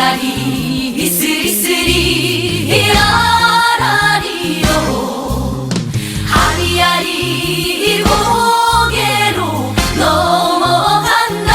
아리아리 스리스리 아라리요 아리아리 고개로 넘어간다.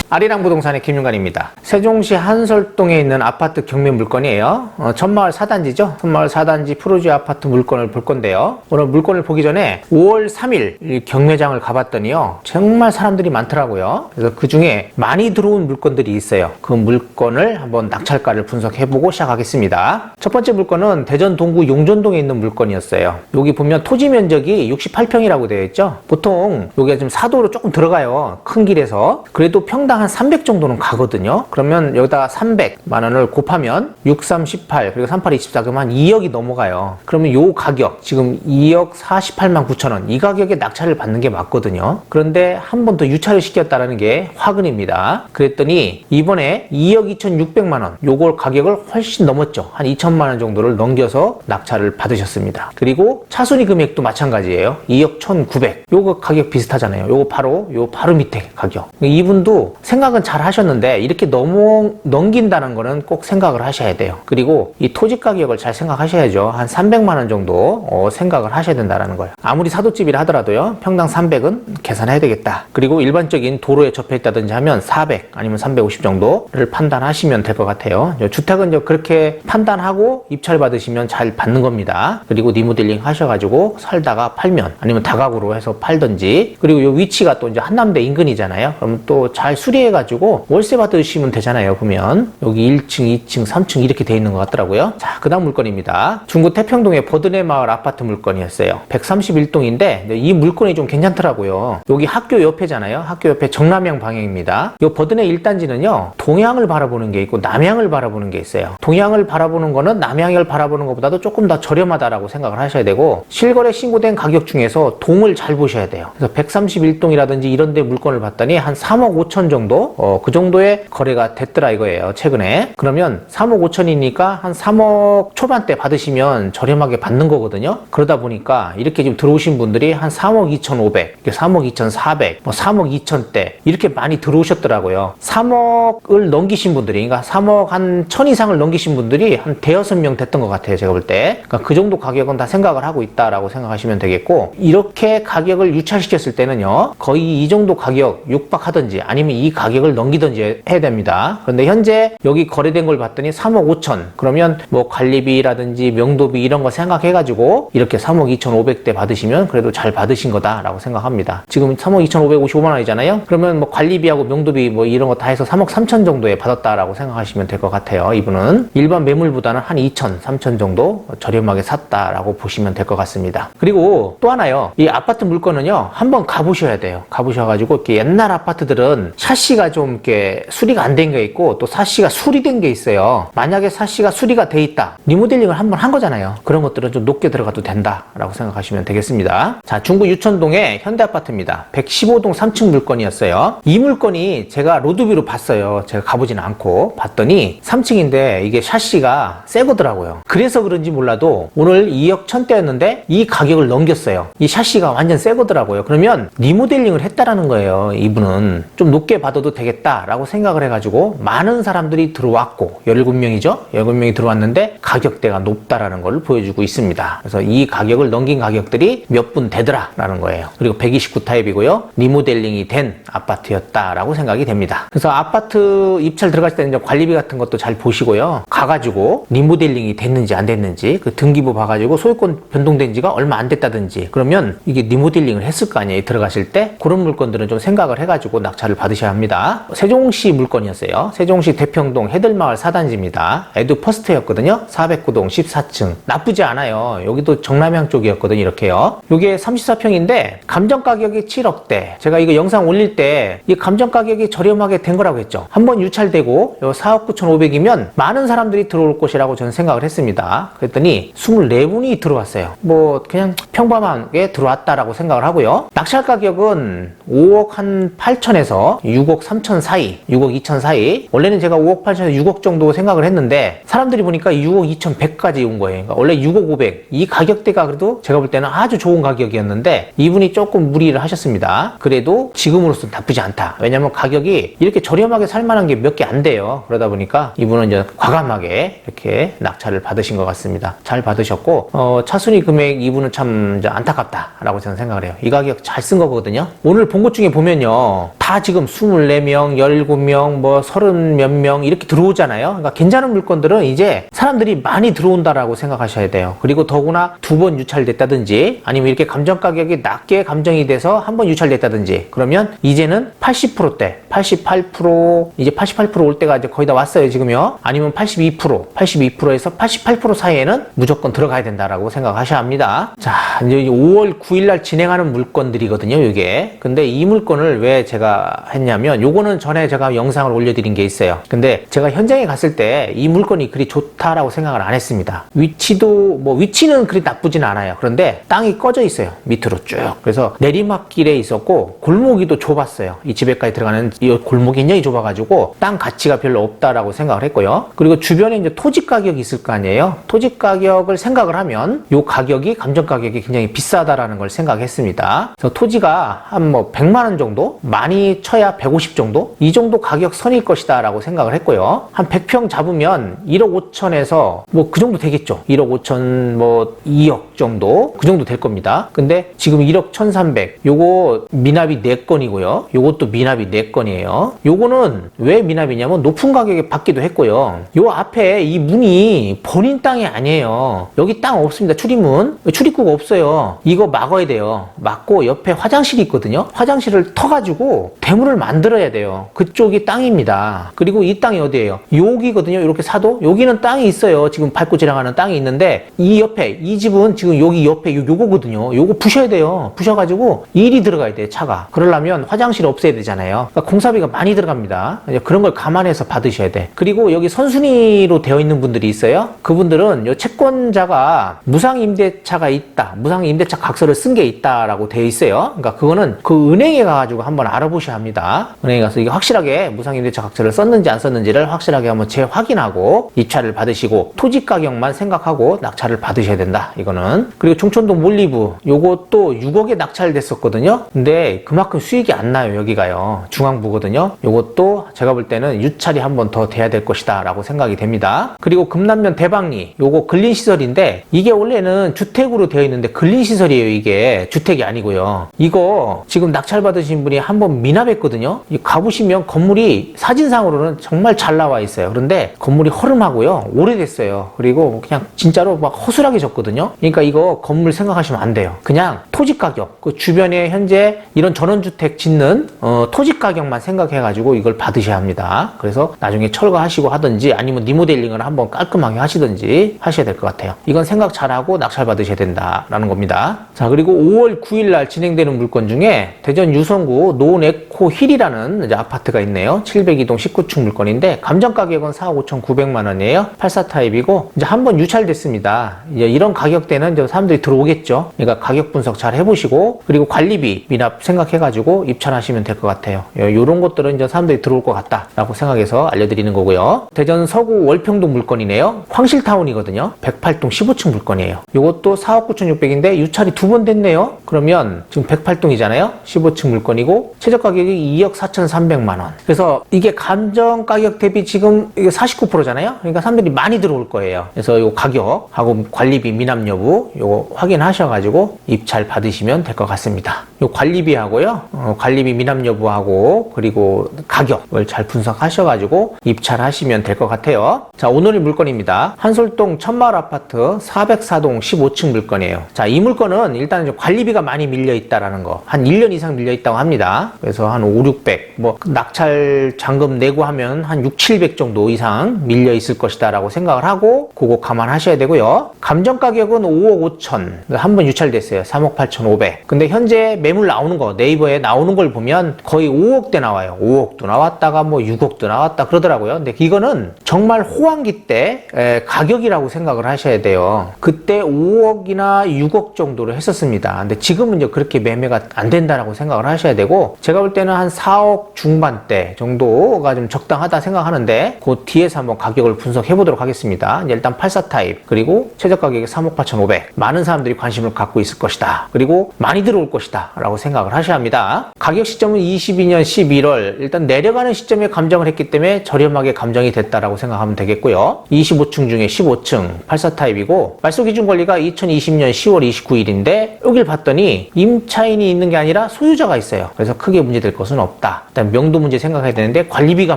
아리랑 부동산의 김윤관입니다. 세종시 한설동에 있는 아파트 경매 물건이에요. 천마을 4단지죠. 천마을 4단지 프로지 아파트 물건을 볼 건데요. 오늘 물건을 보기 전에 5월 3일 경매장을 가봤더니요, 정말 사람들이 많더라고요. 그래서 그 중에 많이 들어온 물건들이 있어요. 그 물건을 한번 낙찰가를 분석해보고 시작하겠습니다. 첫 번째 물건은 대전 동구 용전동에 있는 물건이었어요. 여기 보면 토지 면적이 68평이라고 되어 있죠. 보통 여기가 좀 사도로 조금 들어가요. 큰 길에서. 그래도 평당 한 300 정도는 가거든요. 그러면 여기다가 300만 원을 곱하면 6, 3, 18 그리고 38, 24 그러면 한 2억이 넘어가요. 그러면 요 가격 지금 2억 48만 9천 원 이 가격에 낙찰을 받는 게 맞거든요. 그런데 한 번 더 유찰을 시켰다는 게 화근입니다. 그랬더니 이번에 2억 2,600만 원 요걸 가격을 훨씬 넘었죠. 한 2천만 원 정도를 넘겨서 낙찰을 받으셨습니다. 그리고 차순위 금액도 마찬가지예요. 2억 1,900 요거 가격 비슷하잖아요. 요거 바로 밑에 가격. 이분도 생각은 잘 하셨는데 이렇게 넘긴다는 거는 꼭 생각을 하셔야 돼요. 그리고 이 토지 가격을 잘 생각하셔야죠. 한 300만 원 정도 생각을 하셔야 된다는 거예요. 아무리 사도집이라 하더라도요, 평당 300은 계산해야 되겠다. 그리고 일반적인 도로에 접해 있다든지 하면 400 아니면 350 정도를 판단하시면 될 것 같아요. 주택은 그렇게 판단하고 입찰 받으시면 잘 받는 겁니다. 그리고 리모델링 하셔가지고 살다가 팔면 아니면 다가구로 해서 팔든지, 그리고 이 위치가 또 이제 한남대 인근이잖아요. 그럼 또 잘 수리해가지고 월세 받으시면 되잖아요. 보면 여기 1층, 2층, 3층 이렇게 돼 있는 것 같더라고요. 자, 그 다음 물건입니다. 중구 태평동의 버드네 마을 아파트 물건이었어요. 131동인데 이 물건이 좀 괜찮더라고요. 여기 학교 옆에잖아요. 학교 옆에 정남향 방향입니다. 이 버드네 1단지는요, 동향을 바라보는 게 있고 남향을 바라보는 게 있어요. 동향을 바라보는 거는 남향을 바라보는 것보다도 조금 더 저렴하다라고 생각을 하셔야 되고, 실거래 신고된 가격 중에서 동을 잘 보셔야 돼요. 그래서 131동이라든지 이런 데 물건을 봤더니 한 3억 5천 정도 그 정도의 거래가 됐더라 이거예요, 최근에. 그러면 3억 5천이니까 한 3억 초반대 받으시면 저렴하게 받는 거거든요. 그러다 보니까 이렇게 지금 들어오신 분들이 한 3억 2,500, 3억 2,400, 3억 2천대 이렇게 많이 들어오셨더라고요. 3억을 넘기신 분들이, 그러니까 3억 한 1,000 이상을 넘기신 분들이 한 대여섯 명 됐던 것 같아요, 제가 볼 때. 그러니까 그 정도 가격은 다 생각을 하고 있다라고 생각하시면 되겠고, 이렇게 가격을 유찰시켰을 때는요, 거의 이 정도 가격 육박하든지 아니면 이 가격을 넘기든지 해야 됩니다. 그런데 현재 여기 거래된 걸 봤더니 3억 5천, 그러면 뭐 관리비라든지 명도비 이런 거 생각해가지고 이렇게 3억 2,500대 받으시면 그래도 잘 받으신 거다라고 생각합니다. 지금 3억 2,555만 원이잖아요. 그러면 뭐 관리비하고 명도비 뭐 이런 거 다 해서 3억 3천 정도에 받았다라고 생각하시면 될 것 같아요. 이분은 일반 매물보다는 한 2천, 3천 정도 저렴하게 샀다라고 보시면 될 것 같습니다. 그리고 또 하나요. 이 아파트 물건은요, 한번 가보셔야 돼요. 가보셔가지고 이렇게 옛날 아파트들은 샤시가 좀 이렇게 수리가 안 된 게 있고 또 샤시가 수리된 게 있어요. 만약에 샤시가 수리가 돼 있다, 리모델링을 한번 한 거잖아요. 그런 것들은 좀 높게 들어가도 된다라고 생각하시면 되겠습니다. 자, 중구 유천동의 현대아파트입니다. 115동 3층 물건이었어요. 이 물건이 제가 로드뷰로 봤어요. 제가 가보지는 않고 봤더니 3층인데 이게 샤시가 새 거더라고요. 그래서 그런지 몰라도 오늘 2억 1,000대였는데 이 가격을 넘겼어요. 이 샤시가 완전 새 거더라고요. 그러면 리모델링을 했다라는 거예요. 이분은 좀 높게 받아도 되겠다라고 생각을 해가지고 많은 사람들이 들어왔고, 17명이죠? 17명이 들어왔는데 가격대가 높다라는 걸 보여주고 있습니다. 그래서 이 가격을 넘긴 가격들이 몇 분 되더라라는 거예요. 그리고 129 타입이고요. 리모델링이 된 아파트였다라고 생각이 됩니다. 그래서 아파트 입찰 들어갈 때는 관리비 같은 것도 잘 보시고요. 가가지고 리모델링이 됐는지 안 됐는지 그 등기부 봐가지고 소유권 변동된 지가 얼마 안 됐다든지, 그러면 이게 리모델링을 했을 거 아니에요, 들어가실 때. 그런 물건들은 좀 생각을 해가지고 낙찰을 받으셔야 합니다. 세종시 물건이었어요. 세종시 대평동 해들마을 4단지입니다. 에듀퍼스트였거든요. 409동 14층. 나쁘지 않아요. 여기도 정남향 쪽이었거든요. 이렇게요. 이게 34평인데 감정 가격이 7억대. 제가 이거 영상 올릴 때 이 감정 가격이 저렴하게 된 거라고 했죠. 한번 유찰되고 4억 9,500이면 많은 사람들이 들어올 것이라고 저는 생각을 했습니다. 그랬더니 24분이 들어왔어요. 뭐 그냥 평범하게 들어왔다라고 생각을 하고요. 낙찰 가격은 5억 한 8천에서 6억 6억 3천 사이, 6억 2천 사이. 원래는 제가 5억 8천에서 6억 정도 생각을 했는데 사람들이 보니까 6억 2천 100까지 온 거예요. 그러니까 원래 6억 500. 이 가격대가 그래도 제가 볼 때는 아주 좋은 가격이었는데 이분이 조금 무리를 하셨습니다. 그래도 지금으로서는 나쁘지 않다. 왜냐면 가격이 이렇게 저렴하게 살만한 게 몇 개 안 돼요. 그러다 보니까 이분은 이제 과감하게 이렇게 낙찰을 받으신 것 같습니다. 잘 받으셨고 차순위 금액 이분은 참 이제 안타깝다라고 저는 생각을 해요. 이 가격 잘 쓴 거거든요. 오늘 본 것 중에 보면요. 다 지금 24명, 17명, 뭐 30 몇 명 이렇게 들어오잖아요. 그러니까 괜찮은 물건들은 이제 사람들이 많이 들어온다라고 생각하셔야 돼요. 그리고 더구나 두 번 유찰됐다든지 아니면 이렇게 감정 가격이 낮게 감정이 돼서 한 번 유찰됐다든지 그러면 이제는 80%대, 88% 이제 88% 올 때가 이제 거의 다 왔어요 지금요. 아니면 82%에서 88% 사이에는 무조건 들어가야 된다라고 생각하셔야 합니다. 자, 이제 5월 9일 날 진행하는 물건들이거든요, 이게. 근데 이 물건을 왜 제가 했냐면 요거는 전에 제가 영상을 올려드린 게 있어요. 근데 제가 현장에 갔을 때 이 물건이 그리 좋다라고 생각을 안 했습니다. 위치는 그리 나쁘진 않아요. 그런데 땅이 꺼져 있어요. 밑으로 쭉. 그래서 내리막길에 있었고 골목이 또 좁았어요. 이 집에까지 들어가는 이 골목이 굉장히 좁아가지고 땅 가치가 별로 없다라고 생각을 했고요. 그리고 주변에 이제 토지 가격이 있을 거 아니에요. 토지 가격을 생각을 하면 요 가격이 감정 가격이 굉장히 비싸다라는 걸 생각했습니다. 그래서 토지가 한 100만 원 정도, 많이 쳐야 150 정도, 이 정도 가격 선일 것이다라고 생각을 했고요. 한 100평 잡으면 1억 5천에서 그 정도 되겠죠. 1억 5천 2억 정도 그 정도 될 겁니다. 근데 지금 1억 1,300 요거 미납이 4건이고요. 요것도 미납이 4건이에요. 요거는 왜 미납이냐면 높은 가격에 받기도 했고요. 요 앞에 이 문이 본인 땅이 아니에요. 여기 땅 없습니다. 출입구가 없어요. 이거 막아야 돼요. 막고 옆에 화장실이 있거든요. 화장실을 터가지고 대문을 만들어야 돼요. 그쪽이 땅입니다. 그리고 이 땅이 어디예요? 여기거든요. 이렇게 사도 여기는 땅이 있어요. 지금 밟고 지나가는 땅이 있는데 이 옆에 이 집은 지금 여기 옆에 요거거든요. 요거 부셔야 돼요. 부셔가지고 일이 들어가야 돼요. 차가. 그러려면 화장실 없애야 되잖아요. 그러니까 공사비가 많이 들어갑니다. 그런 걸 감안해서 받으셔야 돼. 그리고 여기 선순위로 되어 있는 분들이 있어요. 그분들은 요 채권자가 무상임대차가 있다. 무상임대차 각서를 쓴 게 있다라고 되어 있어요. 그러니까 그거는 그 은행에 가가지고 한번 알아보셔야 합니다. 은행에 가서 이게 확실하게 무상임대차 각서를 썼는지 안 썼는지를 확실하게 한번 재확인하고 입찰을 받으시고 토지 가격만 생각하고 낙찰을 받으셔야 된다. 이거는. 그리고 종천동 몰리부 요것도 6억에 낙찰됐었거든요. 근데 그만큼 수익이 안 나요. 여기가요. 중앙부거든요. 요것도 제가 볼 때는 유찰이 한 번 더 돼야 될 것이다 라고 생각이 됩니다. 그리고 금남면 대방리 요거 근린시설인데 이게 원래는 주택으로 되어 있는데 근린시설이에요. 이게 주택이 아니고요. 이거 지금 낙찰 받으신 분이 한번 미납했거든요. 가보시면 건물이 사진상으로는 정말 잘 나와 있어요. 그런데 건물이 허름하고요. 오래됐어요. 그리고 그냥 진짜로 막 허술하게 졌거든요. 그러니까 이거 건물 생각하시면 안 돼요. 그냥 토지 가격, 그 주변에 현재 이런 전원주택 짓는 토지 가격만 생각해가지고 이걸 받으셔야 합니다. 그래서 나중에 철거하시고 하든지 아니면 리모델링을 한번 깔끔하게 하시든지 하셔야 될 것 같아요. 이건 생각 잘하고 낙찰 받으셔야 된다라는 겁니다. 자, 그리고 5월 9일 날 진행되는 물건 중에 대전 유성구 노네코 힐이라는 이제 아파트가 있네요. 702동 19층 물건인데 감정 가격은 4억 5,900만 원이에요. 84 타입이고 이제 한번 유찰됐습니다. 이제 이런 가격대는 이제 사람들이 들어오겠죠. 그러니까 가격 분석 잘 해보시고 그리고 관리비 미납 생각해가지고 입찰하시면 될 것 같아요. 이런 것들은 이제 사람들이 들어올 것 같다라고 생각해서 알려드리는 거고요. 대전 서구 월평동 물건이네요. 황실타운이거든요. 108동 15층 물건이에요. 이것도 4억 9,600인데 유찰이 2번 됐네요. 그러면 지금 108동이잖아요. 15층 물건이고 최저 가격이 2억 4,300만 원. 그래서 이게 감정 가격 대비 지금 이게 49%잖아요. 그러니까 사람들이 많이 들어올 거예요. 그래서 이 가격하고 관리비 미납 여부 이거 확인하셔가지고 입찰 받으시면 될 것 같습니다. 이 관리비하고요. 관리비 미납 여부하고 그리고 가격을 잘 분석하셔가지고 입찰하시면 될 것 같아요. 자, 오늘의 물건입니다. 한솔동 천마을 아파트 404동 15층 물건이에요. 자, 이 물건은 일단 좀 관리비가 많이 밀려 있다라는 거. 한 1년 이상 밀려 있다고 합니다. 그래서 한 5, 600 낙찰 잔금 내고 하면 한 6, 700 정도 이상 밀려 있을 것이다 라고 생각을 하고 그거 감안하셔야 되고요. 감정 가격은 5억 5천. 한번 유찰됐어요. 3억 8,500. 근데 현재 매물 나오는 거 네이버에 나오는 걸 보면 거의 5억대 나와요. 5억도 나왔다가 뭐 6억도 나왔다 그러더라고요. 근데 이거는 정말 호황기 때 가격이라고 생각을 하셔야 돼요. 그때 5억이나 6억 정도로 했었습니다. 근데 지금은 이제 그렇게 매매가 안 된다라고 생각을 하셔야 되고, 제가 볼 때는 한 4억 중반대 정도가 좀 적당하다 생각하는데, 그 뒤에서 한번 가격을 분석해 보도록 하겠습니다. 이제 일단 84 타입, 그리고 최저 가격이 3억 8,500. 많은 사람들이 관심을 갖고 있을 것이다. 그리고 많이 들어올 것이다 라고 생각을 하셔야 합니다. 가격 시점은 22년 11월, 일단 내려가는 시점에 감정을 했기 때문에 저렴하게 감정이 됐다라고 생각하면 되겠고요. 25층 중에 15층 84 타입이고, 말소 기준 권리가 2020년 10월 29일인데 여길 봤더니 임차인이 있는 게 아니라 소유자가 있어요. 그래서 크게 문제될 것은 없다. 일단 명도 문제 생각해야 되는데 관리비가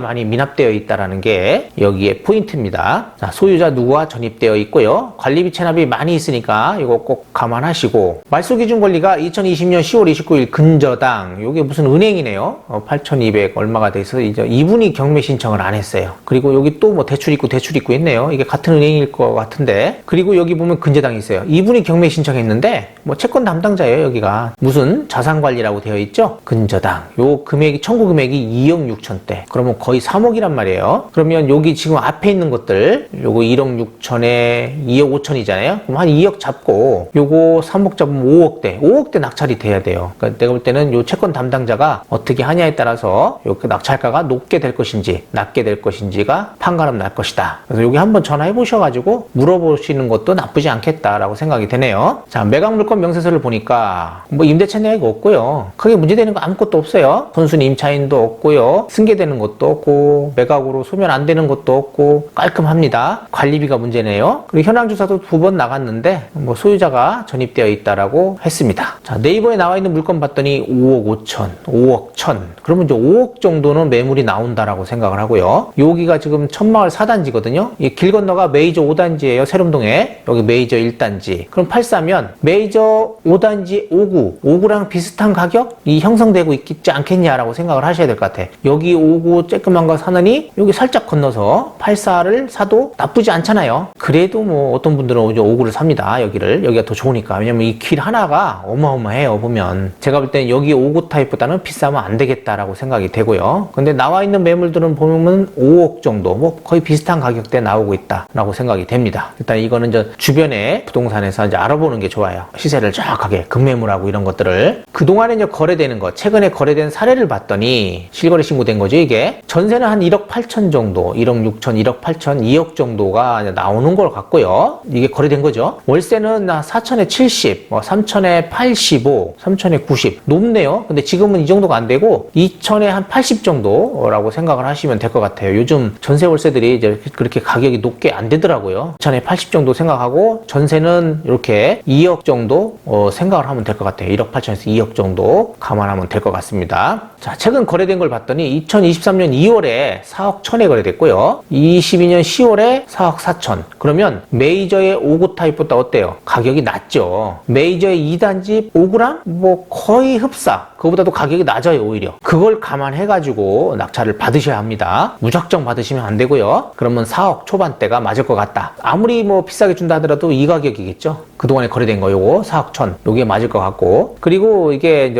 많이 미납되어 있다는 게 여기에 포인트입니다. 자, 소유자 누구와 전입되어 있고요. 관리비 체납이 많이 있으니까 이거 꼭 감안하시고, 말소 기준 권리가 2020년 10월 29일 근저당, 이게 무슨 은행이네요. 8,200 얼마가 돼서 이제 이분이 경매 신청을 안 했어요. 그리고 여기 또 뭐 대출 있고 있네요. 이게 같은 은행일 것 같은데, 그리고 여기 보면 근저당이 있어요. 이분이 경매 신청했는데 뭐 채권 담당자예요. 여기가 무슨 자산관리라고 되어 있죠. 근저당, 요 금액이 청구 금액이 2억 6천대, 그러면 거의 3억이란 말이에요. 그러면 여기 지금 앞에 있는 것들, 요거 1억 6천에 2억 5천이잖아요. 그럼 한 2억 잡고 요거 3억 잡으면 5억대 낙찰이 돼야 돼요. 그러니까 내가 볼 때는 요 채권 담당자가 어떻게 하냐에 따라서 요 낙찰가가 높게 될 것인지 낮게 될 것인지가 판가름 날 것이다. 그래서 여기 한번 전화해 보셔가지고 물어보시는 것도 나쁘지 않겠다라고 생각이 되네요. 자, 매각 물건 명세서를 보니까 뭐 임대차 내역이 없고요. 크게 문제되는 거 아무것도 없어요. 선순위 임차인도 없고요. 승계되는 것도 없고, 매각으로 소멸 안 되는 것도 없고, 깔끔합니다. 관리비가 문제네요. 그리고 현황 조사도 2번 나갔는데 뭐 소유자가 전입되어 있다라고 했습니다. 자, 네이버에 나와 있는 물건 봤더니 5억 5천, 5억 1천. 그러면 이제 5억 정도는 매물이 나온다라고 생각을 하고요. 여기가 지금 천마을 4단지거든요. 이 길 건너가 메이저 5단지예요. 세롬동에. 여기 메이저 1단지. 그럼 84면 메이저 5단지 5구, 5구랑 비슷한 가격이 형성되고 있지 않겠냐라고 생각을 하셔야 될 것 같아. 여기 5구 쬐끄만 거 사느니 여기 살짝 건너서 84를 사도 나쁘지 않잖아요. 그래도 뭐 어떤 분들은 이제 5구를 삽니다. 여기가 더 좋으니까. 왜냐면 이 길 하나가 어마어마해요. 보면 제가 볼 때는 여기 5구 타입보다는 비싸면 안 되겠다라고 생각이 되고요. 근데 나와 있는 매물들은 보면 5억 정도, 뭐 거의 비슷한 가격대에 나오고 있다라고 생각이 됩니다. 일단 이거는 이제 주변에 부동산에서 이제 알아보는 게 좋아요. 시세를 정확하게, 급매물하고 이런 것들을. 그동안에 이제 거래되는 거, 최근에 거래된 사례를 봤더니 실거래 신고된 거죠. 이게 전세는 한 1억 8천 정도, 1억 6천, 1억 8천, 2억 정도가 나오는 걸 같고요. 이게 거래된 거죠. 월세는 4천에 70, 3천에 85, 3천에 90 높네요. 근데 지금은 이 정도가 안 되고 2천에 한 80 정도라고 생각을 하시면 될 것 같아요. 요즘 전세 월세들이 이제 그렇게 가격이 높게 안 되더라고요. 2천에 80 정도 생각하고, 전세는 이렇게 2억 정도 생각을 하면 될 것 같아요. 1억 8천에서 2억 정도 감안하면 될 것 같습니다. 자, 최근 거래된 걸 봤더니 2023년 2월에 4억 1천에 거래됐고요. 22년 10월에 4억 4천. 그러면 메이저의 5구 타입보다 어때요? 가격이 낮죠. 메이저의 2단지 5구랑 뭐 거의 흡사. 그거보다도 가격이 낮아요. 오히려. 그걸 감안해가지고 낙찰을 받으셔야 합니다. 무작정 받으시면 안 되고요. 그러면 4억 초반대가 맞을 것 같다. 아무리 뭐 비싸게 준다 하더라도 이 가격이겠죠. 그동안에 거래된 거 요거 4억 천, 요게 맞을 것 같고, 그리고 이게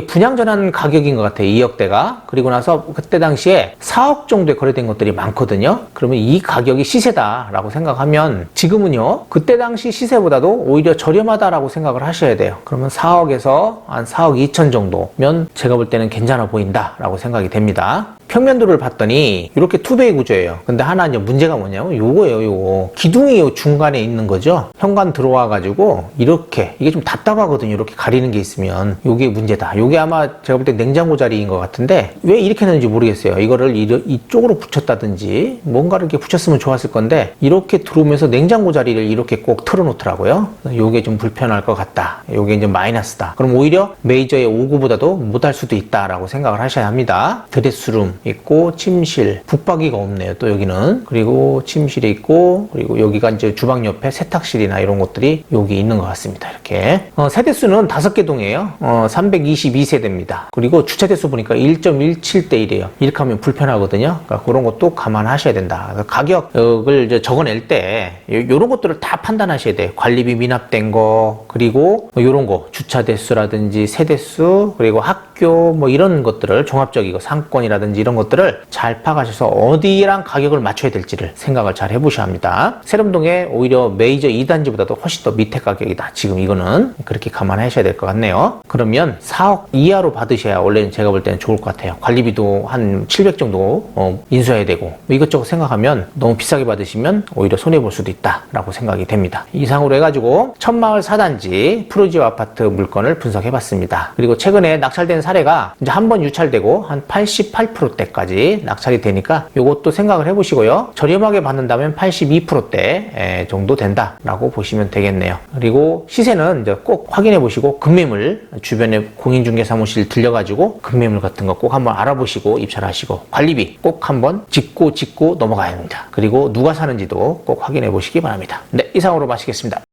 분양전환 가격인 것 같아요. 2억대가. 그리고 나서 그때 당시에 4억 정도에 거래된 것들이 많거든요. 그러면 이 가격이 시세다라고 생각하면 지금은요, 그때 당시 시세보다도 오히려 저렴하다라고 생각을 하셔야 돼요. 그러면 4억에서 한 4억 2천 정도면 제가 볼 때는 괜찮아 보인다라고 생각이 됩니다. 평면도를 봤더니 이렇게 투베이 구조예요. 근데 하나 이제 문제가 뭐냐면 요거예요. 요거 기둥이 중간에 있는 거죠. 현관 들어와 가지고 이렇게, 이게 좀 답답하거든요. 이렇게 가리는 게 있으면 요게 문제다. 요게 아마 제가 볼 때 냉장고 자리인 것 같은데 왜 이렇게 했는지 모르겠어요. 이거를 이쪽으로 붙였다든지 뭔가를 이렇게 붙였으면 좋았을 건데 이렇게 들어오면서 냉장고 자리를 이렇게 꼭 틀어놓더라고요. 요게 좀 불편할 것 같다. 요게 이제 마이너스다. 그럼 오히려 메이저의 5구보다도 못할 수도 있다라고 생각을 하셔야 합니다. 드레스룸 있고 침실, 붙박이가 없네요. 또 여기는. 그리고 침실이 있고, 그리고 여기가 이제 주방 옆에 세탁실이나 이런 것들이 여기 있는 것 같습니다. 이렇게. 세대수는 5개 동이에요. 322세대입니다. 그리고 주차 대수 보니까 1.17대 1이에요. 이렇게 하면 불편하거든요. 그러니까 그런 것도 감안하셔야 된다. 가격을 이제 적어낼 때 이런 것들을 다 판단하셔야 돼요. 관리비 미납된 거, 그리고 이런 거 주차 대수라든지 세대수, 그리고 학교 뭐 이런 것들을 종합적이고 상권이라든지 이런 것들을 잘 파악하셔서 어디랑 가격을 맞춰야 될지를 생각을 잘 해보셔야 합니다. 세림동에 오히려 메이저 2단지보다도 훨씬 더 밑에 가격이다. 지금 이거는 그렇게 감안하셔야 될 것 같네요. 그러면 4억 이하로 받으셔야 원래는 제가 볼 때는 좋을 것 같아요. 관리비도 한 700 정도 인수해야 되고 뭐 이것저것 생각하면 너무 비싸게 받으시면 오히려 손해볼 수도 있다라고 생각이 됩니다. 이상으로 해가지고 천마을 4단지 프루지오 아파트 물건을 분석해봤습니다. 그리고 최근에 낙찰된 사례가 이제 한 번 유찰되고 한 88%대까지 낙찰이 되니까 이것도 생각을 해보시고요. 저렴하게 받는다면 82%대 정도 된다라고 보시면 되겠네요. 그리고 시세는 이제 꼭 확인해 보시고 급매물 주변에 공인중개 사무실 들려가지고 급매물 같은 거 꼭 한번 알아보시고 입찰하시고 관리비 꼭 한번 짚고 넘어가야 합니다. 그리고 누가 사는지도 꼭 확인해 보시기 바랍니다. 네, 이상으로 마치겠습니다.